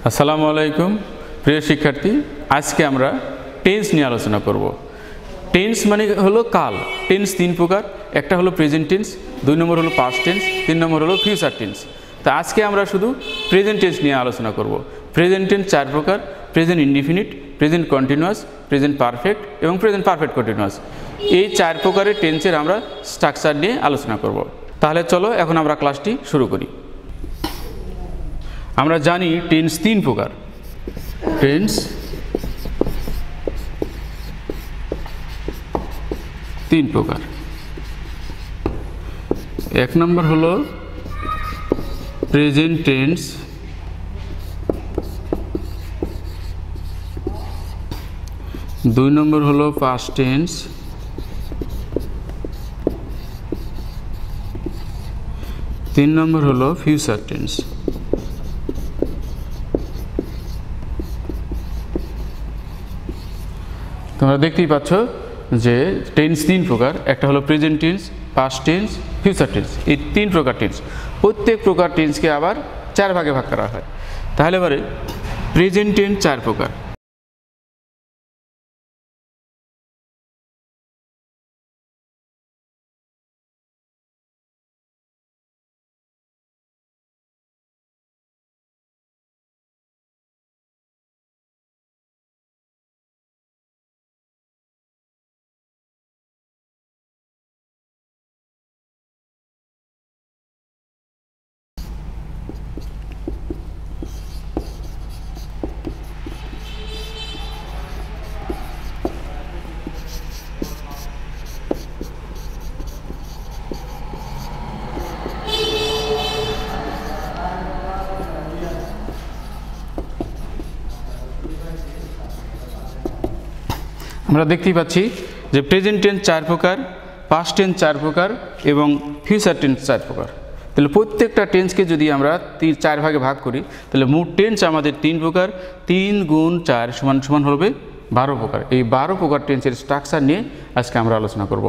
আসসালামু আলাইকুম প্রিয় শিক্ষার্থী, আজকে আমরা টেন্স নিয়ে আলোচনা করব। টেন্স মানে হলো কাল। টেন্স তিন প্রকার, একটা হলো প্রেজেন্ট টেন্স, দুই নম্বর হলো পাস্ট টেন্স, তিন নম্বর হলো ফিউচার টেন্স। তো আজকে আমরা শুধু প্রেজেন্ট টেন্স নিয়ে আলোচনা করব। প্রেজেন্ট টেন্স চার প্রকার: present indefinite, present continuous, present perfect এবং প্রেজেন্ট পারফেক্ট কন্টিনিউয়াস। এই চার প্রকারের টেন্সের আমরা স্ট্রাকচার নিয়ে আলোচনা করব। তাহলে চলো এখন আমরা ক্লাসটি শুরু করি। আমরা জানি টেন্স তিন প্রকার। টেন্স তিন প্রকার। এক নম্বর হলো প্রেজেন্ট টেন্স, দুই নম্বর হলো পাস্ট টেন্স, তিন নম্বর হলো ফিউচার টেন্স। তোমরা দেখতেই পাচ্ছ যে টেন্স তিন প্রকার, একটা হলো present tense, past tense, future tense. এই তিন প্রকার টেন্স, প্রত্যেক প্রকার টেন্সকে আবার চার ভাগে ভাগ করা হয়। তাহলে এবারে প্রেজেন্ট টেন্স চার প্রকার। আমরা দেখতেই পাচ্ছি যে প্রেজেন্ট টেন্স চার প্রকার, পাস্ট টেন্স চার প্রকার এবং ফিউচার টেন্স চার প্রকার। তাহলে প্রত্যেকটা টেন্সকে যদি আমরা চার ভাগে ভাগ করি তাহলে মোট টেন্স আমাদের তিন প্রকার। 3 গুণ 4 সমান সমান হবে 12 প্রকার। এই 12 প্রকার টেন্সের স্ট্রাকচার নিয়ে আজকে আমরা আলোচনা করব।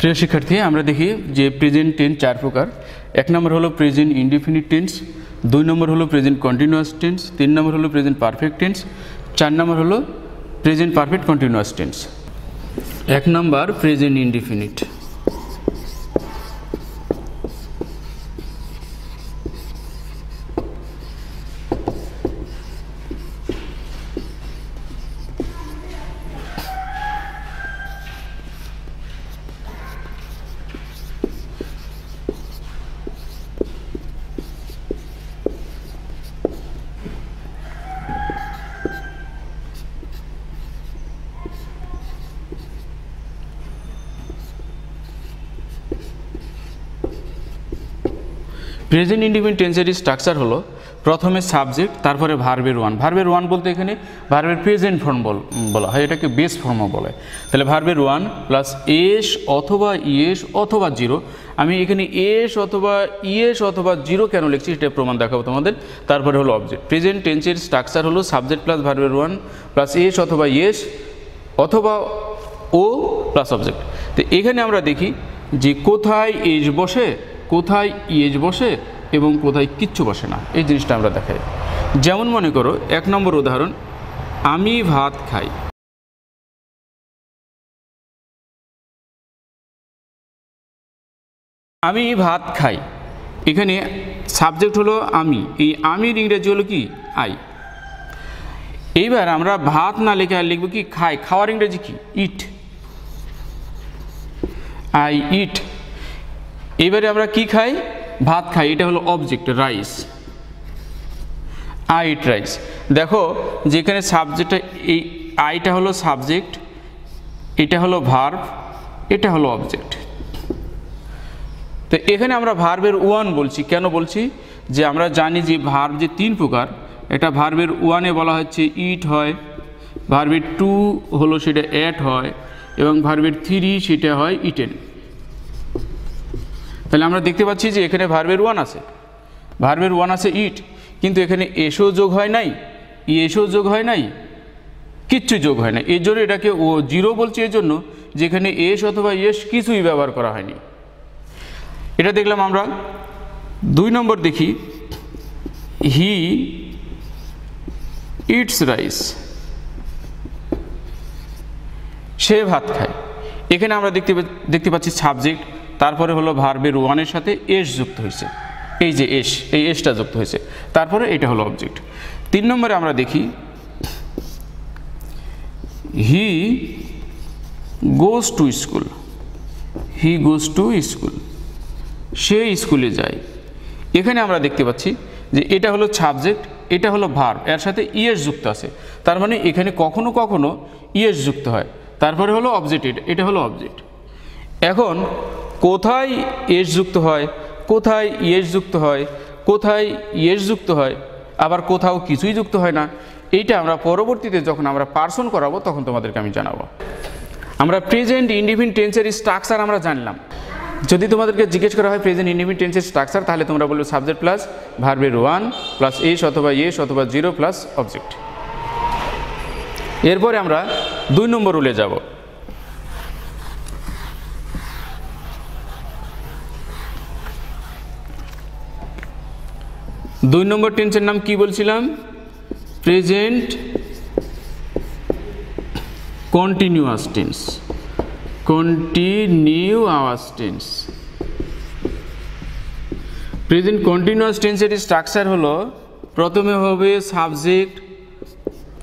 প্রিয় শিক্ষার্থী, আমরা দেখি যে প্রেজেন্ট টেন্স চার প্রকার। এক নম্বর হলো প্রেজেন্ট ইনডিফিনিট টেন্স, দুই নম্বর হলো প্রেজেন্ট কন্টিনিউয়াস টেন্স, তিন নম্বর হলো প্রেজেন্ট পারফেক্ট টেন্স, চার নম্বর হলো প্রেজেন্ট পারফেক্ট কন্টিনিউয়াস টেন্স। এক নম্বর প্রেজেন্ট ইনডিফিনিট। প্রেজেন্ট ইনডিফিনিট টেন্সের স্ট্রাকচার হলো প্রথমে সাবজেক্ট, তারপরে ভার্বের ওয়ান। ভার্বের ওয়ান বলতে এখানে ভার্বের প্রেজেন্ট ফর্ম বলা হয়, এটাকে বেস ফর্মও বলে। তাহলে ভার্বের ওয়ান প্লাস এস অথবা ইএস অথবা জিরো। আমি এখানে এস অথবা ইএস অথবা জিরো কেন লিখছি সেটা প্রমাণ দেখাবো তোমাদের। তারপরে হলো অবজেক্ট। প্রেজেন্ট টেন্সের স্ট্রাকচার হলো সাবজেক্ট প্লাস ভার্বের ওয়ান প্লাস এস অথবা ইএস অথবা ও প্লাস অবজেক্ট। তো এখানে আমরা দেখি যে কোথায় এস বসে, কোথায় ইএস বসে এবং কোথায় কিচ্ছু বসে না, এই জিনিসটা আমরা দেখাই। যেমন মনে করো এক নম্বর উদাহরণ, আমি ভাত খাই। আমি ভাত খাই, এখানে সাবজেক্ট হলো আমি, এই আমির ইংরেজি হলো কি আই। এইবার আমরা ভাত না লিখে আর লিখবো কি খাই। খাওয়ার ইংরেজি কি ইট, আই ইট। এবারে আমরা কি খাই, ভাত খাই, এটা হলো object rice, I eat rice. দেখো যেখানে সাবজেক্টটা এই আইটা হলো সাবজেক্ট, এটা হলো ভার্ব, এটা হলো অবজেক্ট। তো এখানে আমরা ভার্বের ওয়ান বলছি, কেন বলছি? যে আমরা জানি যে ভার্ব যে 3 প্রকার, এটা ভার্বের 1-এ বলা হচ্ছে ইট হয়, ভার্বের 2 হলো সেটা এট হয়, এবং ভার্বের 3 সেটা হয় ইটেন। তাহলে আমরা দেখতে পাচ্ছি যে এখানে ভার্বের 1 আছে, ভার্বের 1 আছে ইট, কিন্তু এখানে এসও যোগ হয় নাই, এসও যোগ হয় নাই, কিচ্ছু যোগ হয় না। এই জন্য এটাকে ও 0 বলছে, এই জন্য যেখানে এস অথবা এস কিছুই ব্যবহার করা হয়নি। এটা দেখলাম আমরা। 2 নম্বর দেখি, হি ইটস রাইস, সে ভাত খায়। এখানে আমরা দেখতে পাচ্ছি সাবজেক্ট, তারপরে হলো ভার্বের 1-এর সাথে এস যুক্ত হয়েছে, এই যে এস, এই এসটা যুক্ত হয়েছে, তারপরে এটা হলো অবজেক্ট। 3 নম্বরে আমরা দেখি, he goes to school, he goes to school, সে স্কুলে যায়। এখানে আমরা দেখতে পাচ্ছি যে এটা হলো সাবজেক্ট, এটা হলো ভার্ব, এর সাথে ইএস যুক্ত আছে, তার মানে এখানে কখনো কখনো ইএস যুক্ত হয়, তারপরে হলো অবজেক্ট, এটা হলো অবজেক্ট। এখন কোথায় এস যুক্ত হয়, কোথায় ইএস যুক্ত হয়, কোথায় ইএস যুক্ত হয়, আবার কোথাও কিছুই যুক্ত হয় না, এইটা আমরা পরবর্তীতে যখন আমরা পার্সন করাবো তখন তোমাদেরকে আমি জানাবো। আমরা প্রেজেন্ট ইনডিফিনিট টেন্সের স্ট্রাকচার আমরা জানলাম। যদি তোমাদেরকে জিজ্ঞেস করা হয় প্রেজেন্ট ইনডিফিনিট টেন্সের স্ট্রাকচার, তাহলে তোমরা বলবে সাবজেক্ট প্লাস ভার্বের 1 প্লাস এস অথবা 0 প্লাস অবজেক্ট। এরপরে আমরা 2 নম্বর রুলে যাব। 2 নম্বর টেন্সের নাম কি বলছিলাম? Present continuous tense, continuous tense. Present continuous টেন্সের স্ট্রাকচার হলো, প্রথমে হবে সাবজেক্ট,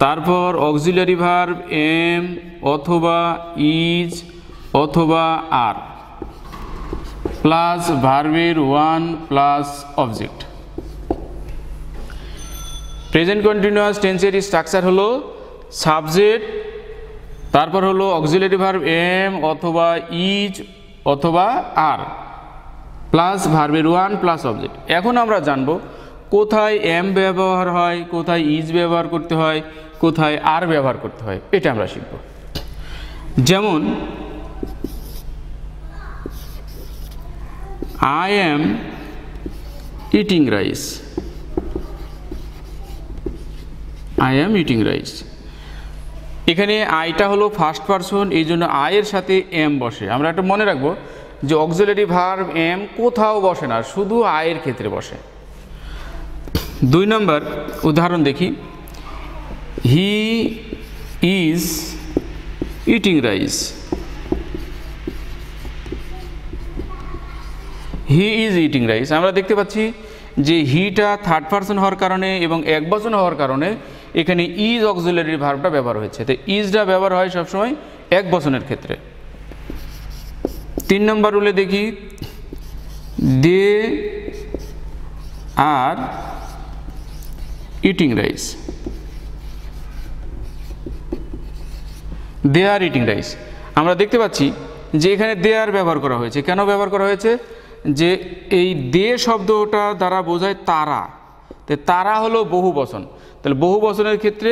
তারপর অক্সিলারি ভার্ব এম অথবা ইজ অথবা আর, প্লাস ভার্বের 1 প্লাস অবজেক্ট। প্রেজেন্ট কন্টিনিউয়াস টেন্সের স্ট্রাকচার হলো সাবজেক্ট, তারপর হলো অক্সিলারি ভার্ব এম অথবা ইজ অথবা আর, প্লাস ভার্বের 1 প্লাস অবজেক্ট। এখন আমরা জানবো কোথায় এম ব্যবহার হয়, কোথায় ইজ ব্যবহার করতে হয়, কোথায় আর ব্যবহার করতে হয়, এটা আমরা শিখব। যেমন I am eating rice, I am eating rice. এখানে আইটা হলো ফার্স্ট পারসন, এই জন্য আয়ের সাথে এম বসে। আমরা একটা মনে রাখবো যে অক্সিলারি ভার্ব এম কোথাও বসে না, শুধু আয়ের ক্ষেত্রে বসে। 2 নম্বর উদাহরণ দেখি, he is eating rice, he is eating rice. আমরা দেখতে পাচ্ছি যে হিটা থার্ড পারসন হওয়ার কারণে এবং একবচন হওয়ার কারণে এখানে ইজ অক্সিলারি ভার্বটা ব্যবহার হয়েছে, তো ইজটা ব্যবহার হয় সবসময় একবচনের ক্ষেত্রে। 3 নম্বর রুলে দেখি, they are eating rice, they are eating rice. আমরা দেখতে পাচ্ছি যে এখানে দে আর ব্যবহার করা হয়েছে। কেন ব্যবহার করা হয়েছে? যে এই দে শব্দটা দ্বারা বোঝায় তারা, তো তারা হলো বহু বচন, তাহলে বহু বচনের ক্ষেত্রে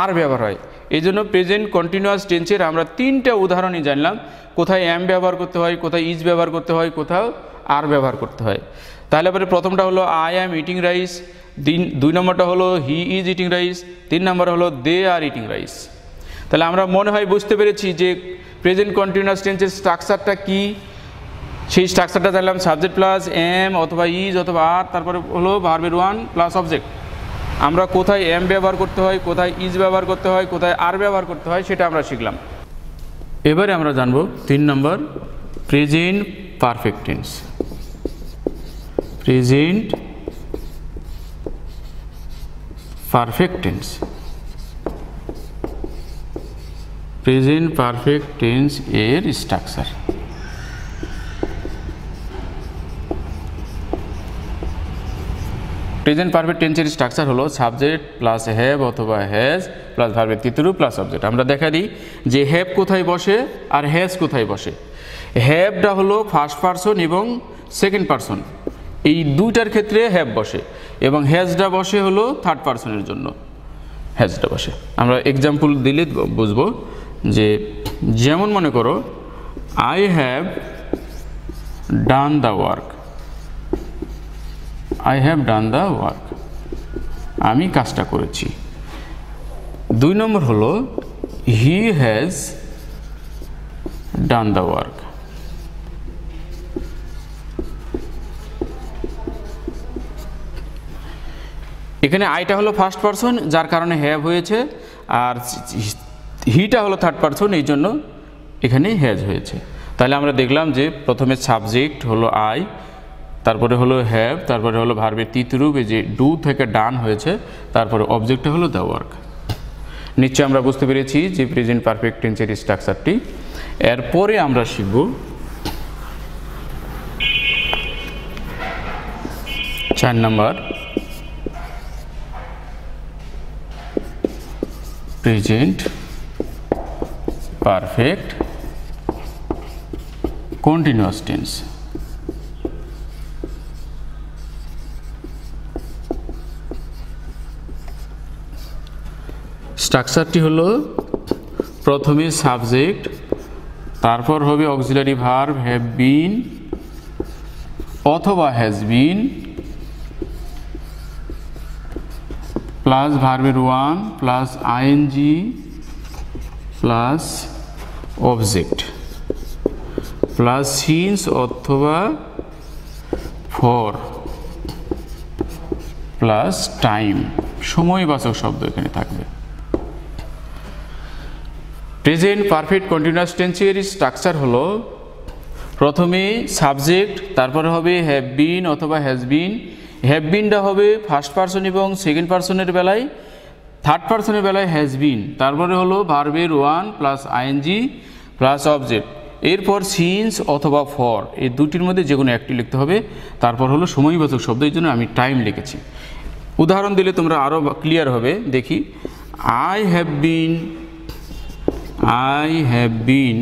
আর ব্যবহার হয়। এই জন্য প্রেজেন্ট কন্টিনিউয়াস টেন্সের আমরা 3টা উদাহরণই জানলাম, কোথায় এম ব্যবহার করতে হয়, কোথায় ইজ ব্যবহার করতে হয়, কোথাও আর ব্যবহার করতে হয়। তাহলে পরে প্রথমটা হলো আই অ্যাম ইটিং রাইস, 2 নম্বরটা হলো হি ইজ ইটিং রাইস, 3 নম্বর হলো দে আর ইটিং রাইস। তাহলে আমরা মনে হয় বুঝতে পেরেছি যে প্রেজেন্ট কন্টিনিউয়াস টেন্সের স্ট্রাকচারটা কি। সেই স্ট্রাকচারটা জানলাম সাবজেক্ট প্লাস এম অথবা ইজ অথবা আর, তারপরে হলো ভার্বের 1 প্লাস অবজেক্ট। আমরা কোথায় এম ব্যবহার করতে হয়, কোথায় ইজ ব্যবহার করতে হয়, কোথায় আর ব্যবহার করতে হয়, সেটা আমরা শিখলাম। এবারে আমরা জানবো 3 নম্বর present perfect tense. Present perfect tense, present perfect tense এর স্ট্রাকচার। প্রেজেন্ট পারফেক্ট টেন্সের স্ট্রাকচার হলো সাবজেক্ট প্লাস হ্যাভ অথবা হ্যাজ প্লাস ভার্বের 3 প্লাস অবজেক্ট। আমরা দেখা দিই যে হ্যাভ কোথায় বসে আর হ্যাজ কোথায় বসে। হ্যাভটা হলো ফার্স্ট পারসন এবং সেকেন্ড পারসন, এই দুইটার ক্ষেত্রে হ্যাভ বসে এবং হ্যাজটা বসে হলো থার্ড পারসনের জন্য, হ্যাজটা বসে। আমরা এক্সাম্পল দিলে বুঝবো যে, যেমন মনে করো I have done the work, I have done the work, আমি কাজটা করেছি। 2 নম্বর হলো he has done the work, এখানে আইটা হলো ফার্স্ট পারসন যার কারণে হ্যাভ হয়েছে, আর হিটা হলো থার্ড পারসন এই জন্য এখানে হ্যাজ হয়েছে। তাহলে আমরা দেখলাম যে প্রথমে সাবজেক্ট হলো আই, তারপরে হলো হ্যাভ, তারপরে হলো ভার্বের তৃতীয় রূপ এই যে ডু থেকে ডান হয়েছে, তারপরে অবজেক্টটা হলো দ্য ওয়ার্ক। নিশ্চয়ই আমরা বুঝতে পেরেছি যে প্রেজেন্ট পারফেক্ট টেন্সের স্ট্রাকচারটি। এরপরে আমরা শিখব 4 নম্বর প্রেজেন্ট পারফেক্ট কন্টিনিউয়াস টেন্স। স্ট্রাকচারটি হলো প্রথমে সাবজেক্ট, তারপর হবে অক্সিলারি ভার্ব হ্যাভ বিন অথবা হ্যাজ বিন প্লাস ভার্বের one plus ING plus object plus since অথবা ফর প্লাস টাইম, সময়বাচক শব্দ এখানে থাকবে। প্রেজেন্ট পারফেক্ট কন্টিনিউয়াস টেন্সের স্ট্রাকচার হলো প্রথমে সাবজেক্ট, তারপরে হবে হ্যাভ বিন অথবা হ্যাজ বিন। হ্যাভ বিনটা হবে ফার্স্ট পারসন এবং সেকেন্ড পারসনের বেলায়, থার্ড পারসনের বেলায় হ্যাজ বিন, তারপরে হলো ভার্বের one plus ING plus object, এরপর সিন্স অথবা ফর, এই দুটির মধ্যে যে কোনো একটি লিখতে হবে, তারপর হলো সময়বাচক শব্দ, এই জন্য আমি টাইম লিখেছি। উদাহরণ দিলে তোমরা আরও ক্লিয়ার হবে। দেখি, I have been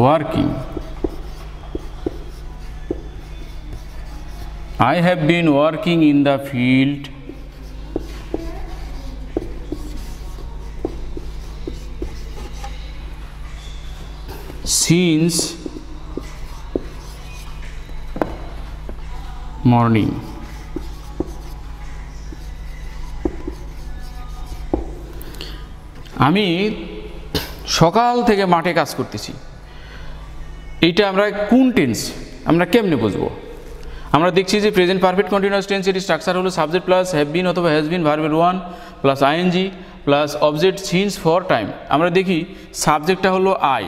working, I have been working in the field since morning. আমি সকাল থেকে মাঠে কাজ করতেছি। এইটা আমরা কোন টেন্স, আমরা কেমনে বুঝবো? আমরা দেখছি যে প্রেজেন্ট পারফেক্ট কন্টিনিউয়াস টেন্সের স্ট্রাকচার হলো সাবজেক্ট প্লাস হ্যাভ বিন অথবা হ্যাজ বিন, ভার্বের one plus ING plus object since for time. আমরা দেখি সাবজেক্টটা হলো আই,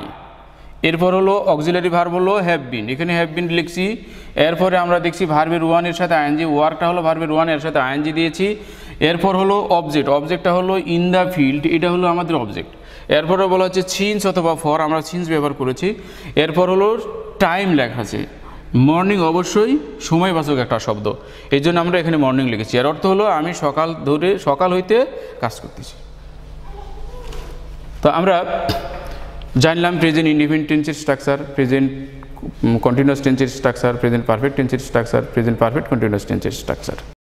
এরপর হলো অক্সিলারি ভার্ব হলো হ্যাভ বিন, এখানে হ্যাভ বিন লিখছি। এরপরে আমরা দেখছি ভার্বের ওয়ানের সাথে আইএনজি, ওয়ার্কটা হলো ভার্বের ওয়ান, এর সাথে আইএনজি দিয়েছি। এরপর হলো অবজেক্ট, অবজেক্টটা হলো ইন দ্য ফিল্ড, এটা হলো আমাদের অবজেক্ট। এরপরে বলা হচ্ছে সিন্স অথবা ফর, আমরা সিন্স ব্যবহার করেছি। এরপর হলো টাইম লেখা আছে, মর্নিং অবশ্যই সময়বাচক একটা শব্দ, এই জন্য আমরা এখানে মর্নিং লিখেছি। এর অর্থ হলো আমি সকাল হইতে কাজ করতেছি। তো আমরা জানলাম প্রেজেন্ট ইনডিফিনিট টেন্সের স্ট্রাকচার, প্রেজেন্ট কন্টিনিউয়াস টেন্সের স্ট্রাকচার, প্রেজেন্ট পারফেক্ট টেন্সের স্ট্রাকচার, প্রেজেন্ট পারফেক্ট কন্টিনিউয়াস টেন্সের স্ট্রাকচার।